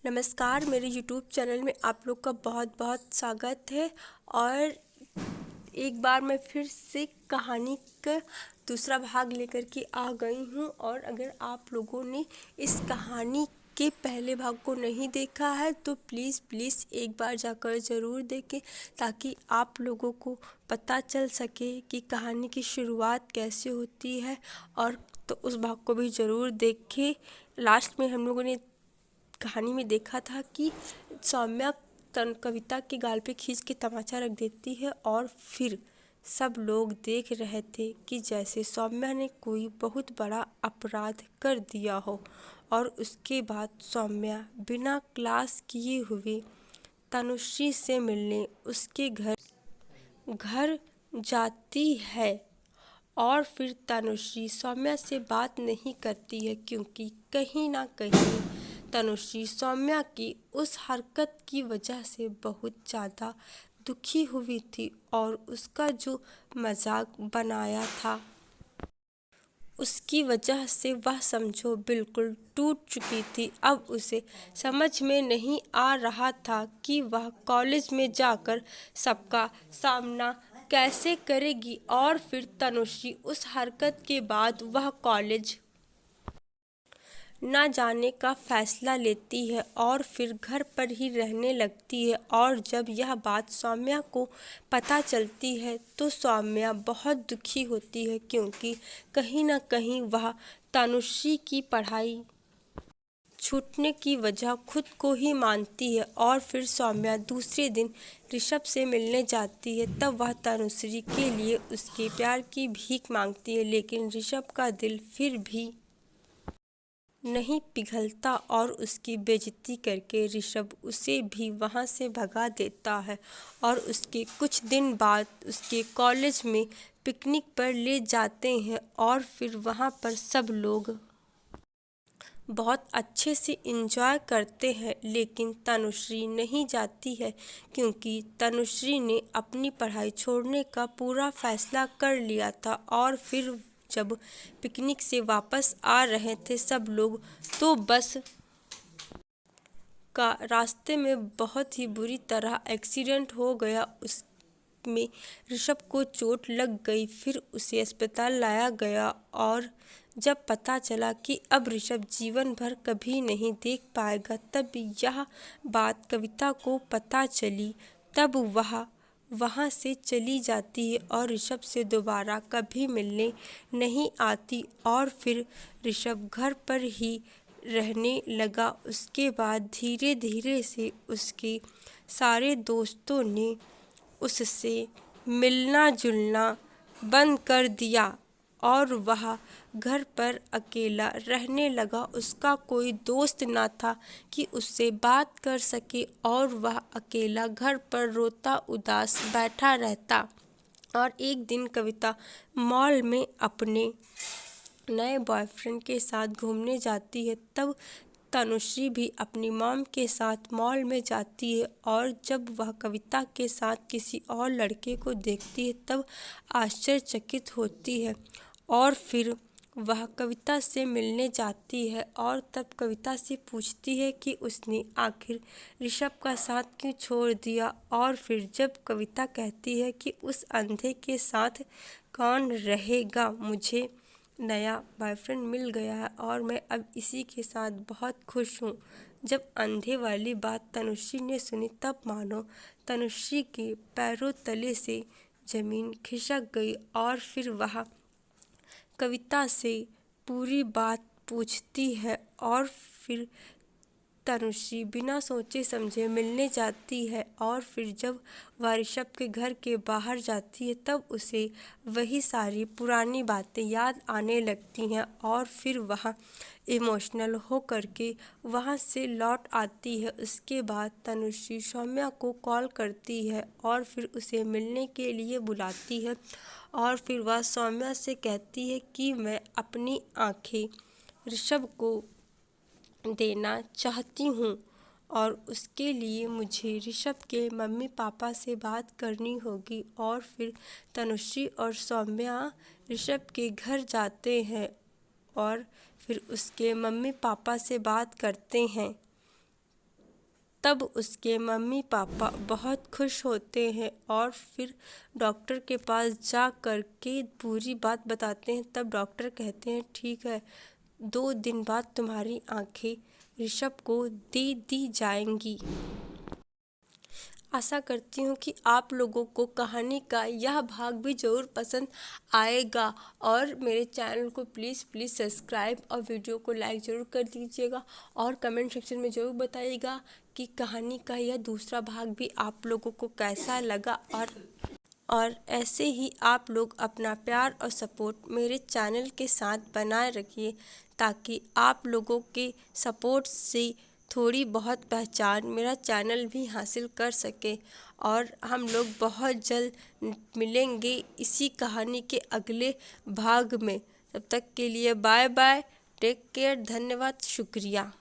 नमस्कार, मेरे YouTube channel में आप लोग का बहुत बहुत स्वागत है। और एक बार मैं फिर से कहानी का दूसरा भाग लेकर के आ गई हूँ। और अगर आप लोगों ने इस कहानी के पहले भाग को नहीं देखा है तो प्लीज़ एक बार जाकर ज़रूर देखें, ताकि आप लोगों को पता चल सके कि कहानी की शुरुआत कैसे होती है। और तो उस भाग को भी ज़रूर देखें। लास्ट में हम लोगों ने कहानी में देखा था कि सौम्या कविता के गाल पे खींच के तमाचा रख देती है, और फिर सब लोग देख रहे थे कि जैसे सौम्या ने कोई बहुत बड़ा अपराध कर दिया हो। और उसके बाद सौम्या बिना क्लास किए हुए तनुश्री से मिलने उसके घर जाती है। और फिर तनुश्री सौम्या से बात नहीं करती है, क्योंकि कहीं ना कहीं तनुश्री सौम्या की उस हरकत की वजह से बहुत ज़्यादा दुखी हुई थी, और उसका जो मजाक बनाया था उसकी वजह से वह समझो बिल्कुल टूट चुकी थी। अब उसे समझ में नहीं आ रहा था कि वह कॉलेज में जाकर सबका सामना कैसे करेगी। और फिर तनुश्री उस हरकत के बाद वह कॉलेज ना जाने का फैसला लेती है, और फिर घर पर ही रहने लगती है। और जब यह बात सौम्या को पता चलती है तो सौम्या बहुत दुखी होती है, क्योंकि कहीं ना कहीं वह तनुश्री की पढ़ाई छूटने की वजह खुद को ही मानती है। और फिर सौम्या दूसरे दिन ऋषभ से मिलने जाती है। तब वह तनुश्री के लिए उसके प्यार की भीख मांगती है, लेकिन ऋषभ का दिल फिर भी नहीं पिघलता, और उसकी बेइज्जती करके ऋषभ उसे भी वहां से भगा देता है। और उसके कुछ दिन बाद उसके कॉलेज में पिकनिक पर ले जाते हैं, और फिर वहां पर सब लोग बहुत अच्छे से एंजॉय करते हैं। लेकिन तनुश्री नहीं जाती है, क्योंकि तनुश्री ने अपनी पढ़ाई छोड़ने का पूरा फैसला कर लिया था। और फिर जब पिकनिक से वापस आ रहे थे सब लोग, तो बस का रास्ते में बहुत ही बुरी तरह एक्सीडेंट हो गया। उसमें ऋषभ को चोट लग गई। फिर उसे अस्पताल लाया गया, और जब पता चला कि अब ऋषभ जीवन भर कभी नहीं देख पाएगा, तब यह बात कविता को पता चली। तब वह वहाँ से चली जाती है और ऋषभ से दोबारा कभी मिलने नहीं आती। और फिर ऋषभ घर पर ही रहने लगा। उसके बाद धीरे धीरे से उसके सारे दोस्तों ने उससे मिलना जुलना बंद कर दिया, और वह घर पर अकेला रहने लगा। उसका कोई दोस्त ना था कि उससे बात कर सके, और वह अकेला घर पर रोता उदास बैठा रहता। और एक दिन कविता मॉल में अपने नए बॉयफ्रेंड के साथ घूमने जाती है। तब तनुश्री भी अपनी मॉम के साथ मॉल में जाती है, और जब वह कविता के साथ किसी और लड़के को देखती है तब आश्चर्यचकित होती है। और फिर वह कविता से मिलने जाती है, और तब कविता से पूछती है कि उसने आखिर ऋषभ का साथ क्यों छोड़ दिया। और फिर जब कविता कहती है कि उस अंधे के साथ कौन रहेगा, मुझे नया बॉयफ्रेंड मिल गया है और मैं अब इसी के साथ बहुत खुश हूँ। जब अंधे वाली बात तनुश्री ने सुनी, तब मानो तनुश्री के पैरों तले से जमीन खिसक गई। और फिर वह कविता से पूरी बात पूछती है, और फिर तनुश्री बिना सोचे समझे मिलने जाती है। और फिर जब वह ऋषभ के घर के बाहर जाती है तब उसे वही सारी पुरानी बातें याद आने लगती हैं, और फिर वह इमोशनल हो करके वहाँ से लौट आती है। उसके बाद तनुश्री सौम्या को कॉल करती है, और फिर उसे मिलने के लिए बुलाती है। और फिर वह सौम्या से कहती है कि मैं अपनी आँखें ऋषभ को देना चाहती हूँ, और उसके लिए मुझे ऋषभ के मम्मी पापा से बात करनी होगी। और फिर तनुश्री और सौम्या ऋषभ के घर जाते हैं, और फिर उसके मम्मी पापा से बात करते हैं। तब उसके मम्मी पापा बहुत खुश होते हैं और फिर डॉक्टर के पास जा कर के पूरी बात बताते हैं। तब डॉक्टर कहते हैं ठीक है, 2 दिन बाद तुम्हारी आंखें ऋषभ को दे दी जाएंगी। आशा करती हूँ कि आप लोगों को कहानी का यह भाग भी ज़रूर पसंद आएगा और मेरे चैनल को प्लीज़ सब्सक्राइब और वीडियो को लाइक ज़रूर कर दीजिएगा और कमेंट सेक्शन में ज़रूर बताइएगा कि कहानी का यह दूसरा भाग भी आप लोगों को कैसा लगा। और ऐसे ही आप लोग अपना प्यार और सपोर्ट मेरे चैनल के साथ बनाए रखिए ताकि आप लोगों के सपोर्ट से थोड़ी बहुत पहचान मेरा चैनल भी हासिल कर सके। और हम लोग बहुत जल्द मिलेंगे इसी कहानी के अगले भाग में। तब तक के लिए बाय बाय, टेक केयर, धन्यवाद, शुक्रिया।